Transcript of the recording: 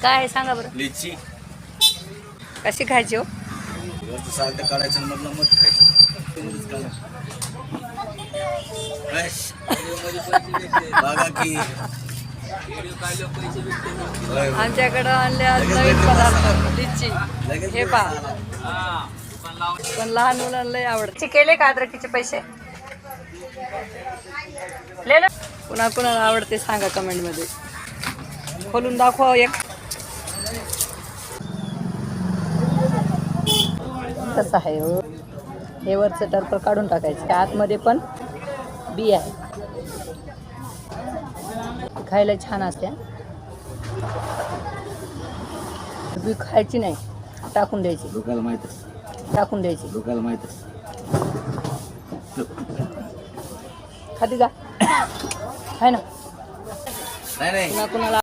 काय आहे सांगा बरं. लिची कशी खायची हो? वरचं साल्ट काढायचं आणि मधलं मध खायचं. बघा की आमच्याकडं आणले आज नवीन पदार्थ लिची. हे पा पण लहान मुलांना लय आवडते. केले का अद्रकीचे पैसे कुणा कुणाला आवडते सांगा कमेंट मध्ये. खोलून दाखवा एक. कसं आहे हो. हे वरचं टर्पर काढून टाकायचं. आतमध्ये पण बी आहे. खायला छान असते. बी खायची नाही, टाकून द्यायची. लोकांना माहित टाकून द्यायची. लोकांना माहित खाती का? आहे ना. नाही कुणा कुणाला